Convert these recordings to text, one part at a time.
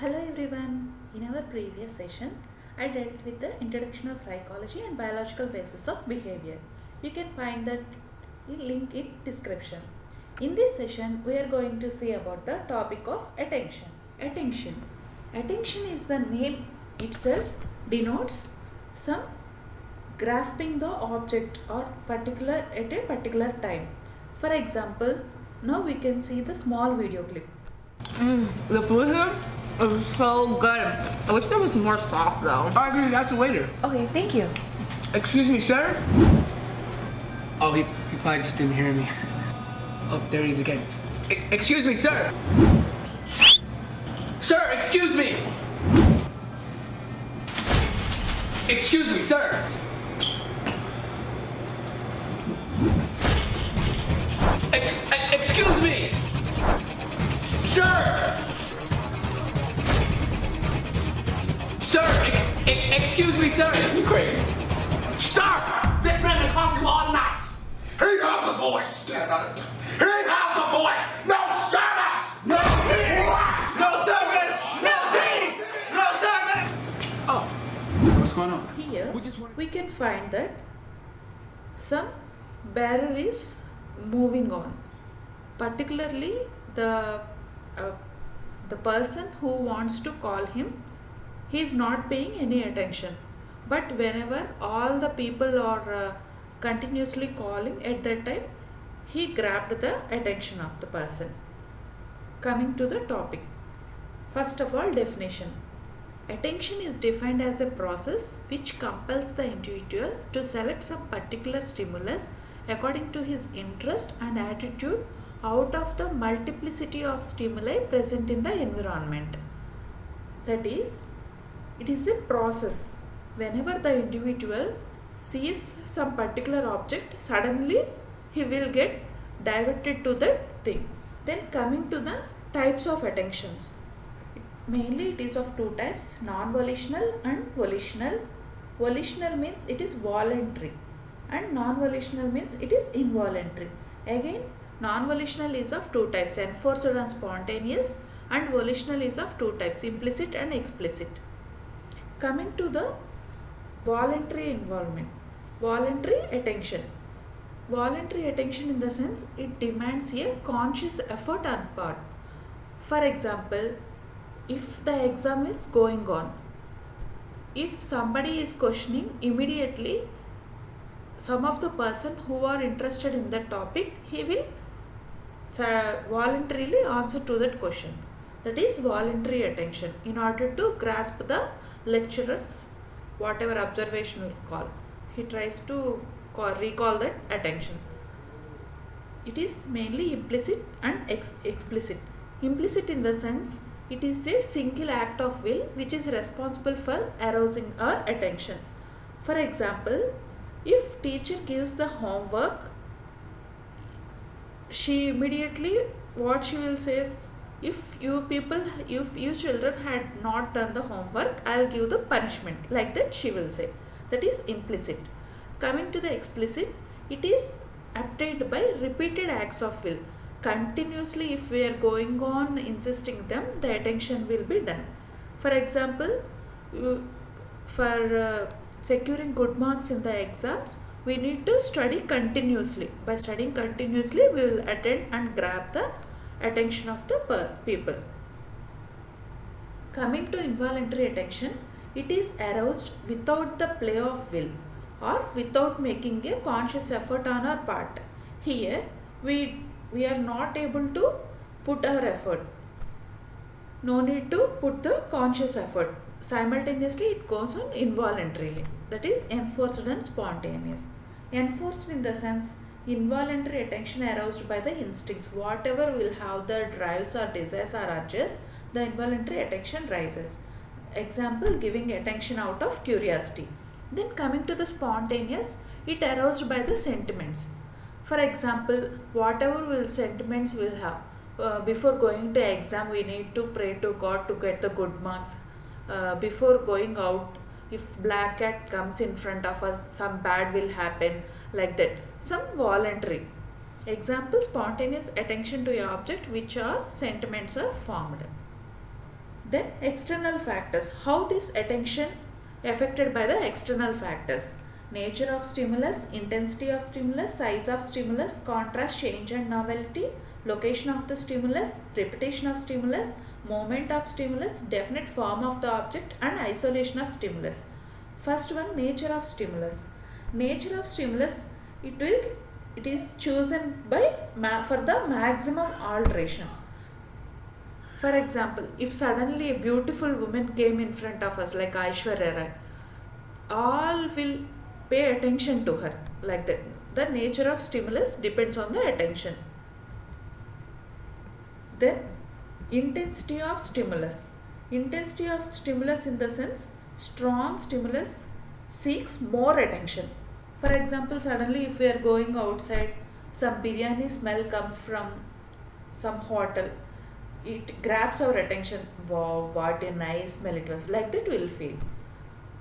Hello everyone. In our previous session, I dealt with the introduction of psychology and biological basis of behavior. You can find that link in description. In this session, we are going to see about the topic of attention. Attention. Attention is the name itself denotes some grasping the object or particular at a particular time. For example, now we can see the small video clip. The food here is so good. I wish there was more sauce though. I agree, that's the waiter. Okay, thank you. Excuse me, sir? Oh, he probably just didn't hear me. Oh, there he is again. Excuse me, sir! Sir, excuse me! Excuse me, sir! Excuse me! Sir! Sir, excuse me, sir! You crazy? Sir, this man will call you all night. He has a voice. He has a voice. No service. No peace. No service! No peace! No service! Oh, what's going on? Here we can find that some bearer is moving on, particularly the person who wants to call him, he is not paying any attention, but whenever all the people are continuously calling at that time, he grabbed the attention of the person. Coming to the topic, first of all, definition. Attention is defined as a process which compels the individual to select some particular stimulus according to his interest and attitude out of the multiplicity of stimuli present in the environment. That is, it is a process. Whenever the individual sees some particular object, suddenly he will get diverted to that thing. Then coming to the types of attentions. Mainly it is of two types, non-volitional and volitional. Volitional means it is voluntary and non-volitional means it is involuntary. Again, non-volitional is of two types, enforced and spontaneous, and volitional is of two types, implicit and explicit. Coming to the voluntary involvement, voluntary attention. Voluntary attention in the sense it demands a conscious effort on part. For example, if the exam is going on, if somebody is questioning, immediately some of the person who are interested in that topic, he will voluntarily answer to that question. That is voluntary attention, in order to grasp the lecturer's whatever observation will call. He tries to recall that attention. It is mainly implicit and explicit. Implicit in the sense it is a single act of will which is responsible for arousing our attention. For example, if teacher gives the homework, she immediately what she will say is, if you children had not done the homework, I'll give the punishment, like that she will say. That is implicit. Coming to the explicit, it is obtained by repeated acts of will. Continuously, if we are going on insisting them, the attention will be done. For example, for securing good marks in the exams, we need to study continuously. By studying continuously, we will attend and grab the attention of the people. Coming to involuntary attention, it is aroused without the play of will or without making a conscious effort on our part. Here, we are not able to put our effort. No need to put the conscious effort. Simultaneously, it goes on involuntarily. That is enforced and spontaneous. Enforced in the sense, involuntary attention aroused by the instincts. Whatever will have the drives or desires or urges, the involuntary attention rises. Example, giving attention out of curiosity. Then coming to the spontaneous, it aroused by the sentiments. For example, whatever will sentiments will have. Before going to exam, we need to pray to God to get the good marks. Before going out, if black cat comes in front of us, some bad will happen, like that. Some voluntary. Example, spontaneous attention to a object which are sentiments are formed. Then external factors. How this attention affected by the external factors. Nature of stimulus, intensity of stimulus, size of stimulus, contrast, change and novelty, location of the stimulus, repetition of stimulus, moment of stimulus, definite form of the object and isolation of stimulus. First one, nature of stimulus. Nature of stimulus, it is chosen by for the maximum alteration. For example, if suddenly a beautiful woman came in front of us like Aishwarya Rai, all will pay attention to her like that. The nature of stimulus depends on the attention. Then intensity of stimulus. Intensity of stimulus in the sense strong stimulus seeks more attention. For example, suddenly if we are going outside, some biryani smell comes from some hotel, it grabs our attention. Wow, what a nice smell it was. Like that we will feel.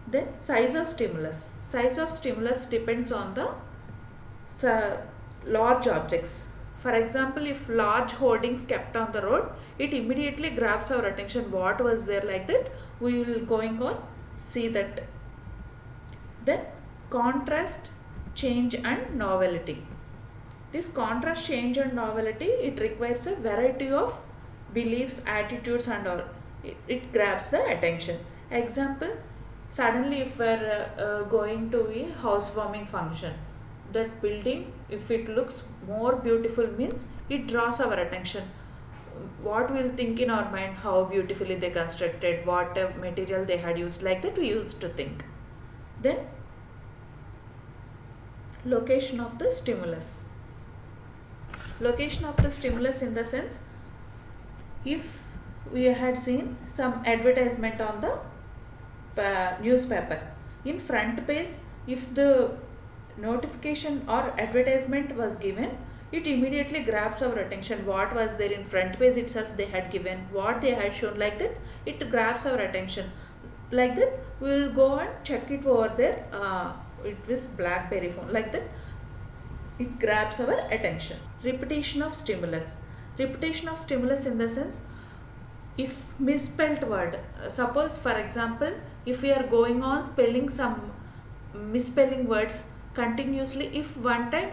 Then size of stimulus. Size of stimulus depends on the large objects. For example, if large hoardings kept on the road, it immediately grabs our attention. What was there like that? We will going on see that. Then contrast, change and novelty. This contrast, change and novelty, it requires a variety of beliefs, attitudes and all. It grabs the attention. Example, suddenly if we are going to a housewarming function, that building, if it looks more beautiful means it draws our attention. What we'll think in our mind, how beautifully they constructed, what material they had used, like that we used to think. Then location of the stimulus. Location of the stimulus in the sense, if we had seen some advertisement on the newspaper, in front page, if the notification or advertisement was given, it immediately grabs our attention. What was there in front page itself they had given, what they had shown, like that it grabs our attention. Like that we will go and check it over there. It was BlackBerry phone, like that it grabs our attention. Repetition of stimulus. Repetition of stimulus in the sense, if misspelled word, suppose for example, if we are going on spelling some misspelling words continuously, if one time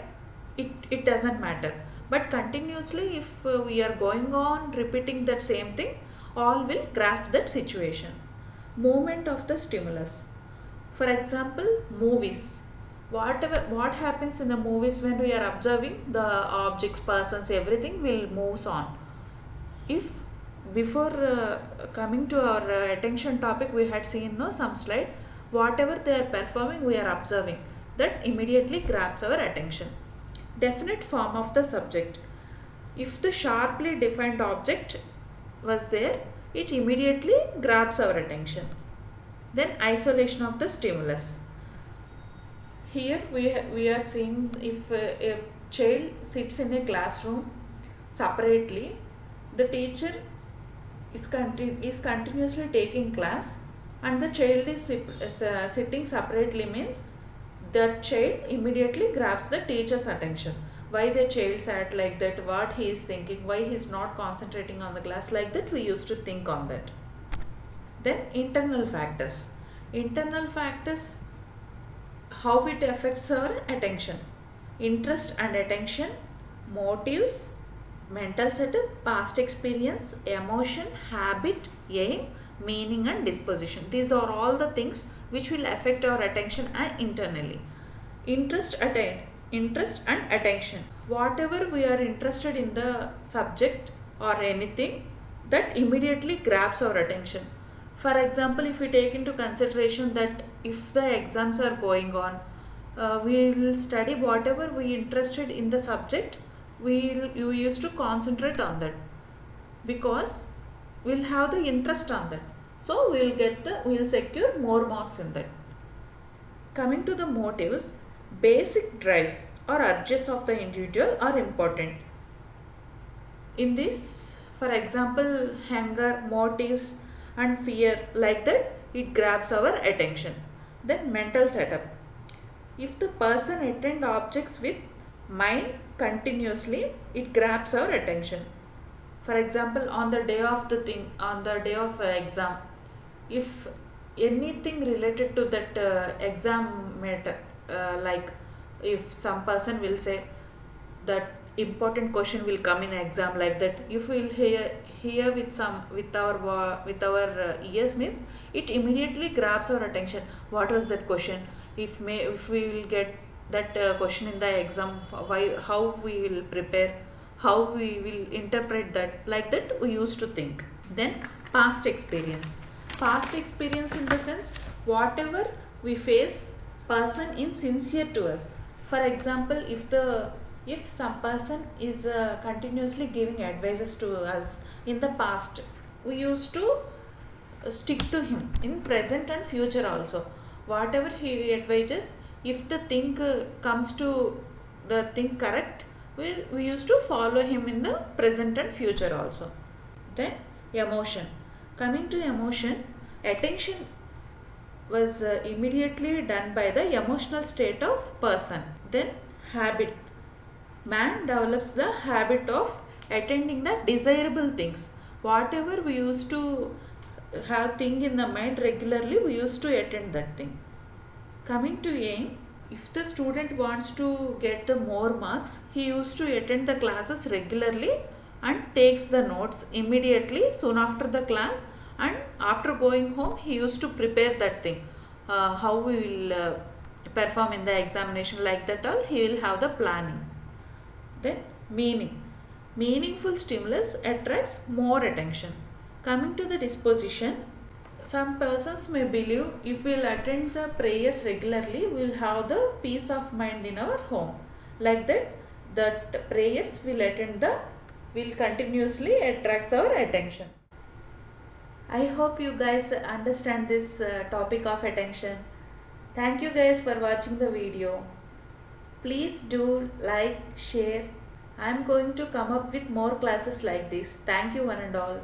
it doesn't matter, but continuously if we are going on repeating that same thing, all will grasp that situation. Movement of the stimulus. For example, movies. What happens in the movies when we are observing the objects, persons, everything will moves on. If before coming to our attention topic, we had seen some slide, whatever they are performing we are observing, that immediately grabs our attention. Definite form of the subject. If the sharply defined object was there, it immediately grabs our attention. Then isolation of the stimulus. Here we are seeing, if a child sits in a classroom separately, the teacher is continuously taking class and the child is sitting separately, means that child immediately grabs the teacher's attention. Why the child sat like that, what he is thinking, why he is not concentrating on the class, like that we used to think on that. Then internal factors. Internal factors, how it affects our attention. Interest and attention, motives, mental setup, past experience, emotion, habit, aim, meaning and disposition. These are all the things which will affect our attention internally. Interest and attention. Whatever we are interested in the subject or anything, that immediately grabs our attention. For example, if we take into consideration that if the exams are going on, we will study whatever we interested in the subject, you used to concentrate on that because we'll have the interest on that. So we'll secure more marks in that. Coming to the motives, basic drives or urges of the individual are important. In this, for example, hunger, motives and fear, like that it grabs our attention. Then mental setup. If the person attend objects with mind continuously, it grabs our attention. For example, on the day of on the day of exam, if anything related to that exam matter, like if some person will say that important question will come in exam, like that, if we will hear with our ears, means it immediately grabs our attention. What was that question? If we will get that question in the exam, why, how we will prepare, how we will interpret that, like that we used to think. Then past experience. Past experience in the sense, whatever we face, person is sincere to us. For example, if some person is continuously giving advices to us in the past, we used to stick to him in present and future also. Whatever he advises, if the thing comes to the thing correct, we used to follow him in the present and future also. Then emotion. Coming to emotion, attention was immediately done by the emotional state of person. Then habit. Man develops the habit of attending the desirable things. Whatever we used to have thing in the mind regularly, we used to attend that thing. Coming to aim, if the student wants to get the more marks, he used to attend the classes regularly and takes the notes immediately soon after the class, and after going home he used to prepare that thing, how we will perform in the examination, like that all he will have the planning. Then meaning. Meaningful stimulus attracts more attention. Coming to the disposition, some persons may believe if we will attend the prayers regularly, we will have the peace of mind in our home. Like that prayers will continuously attracts our attention. I hope you guys understand this topic of attention. Thank you guys for watching the video. Please do like, share. I am going to come up with more classes like this. Thank you one and all.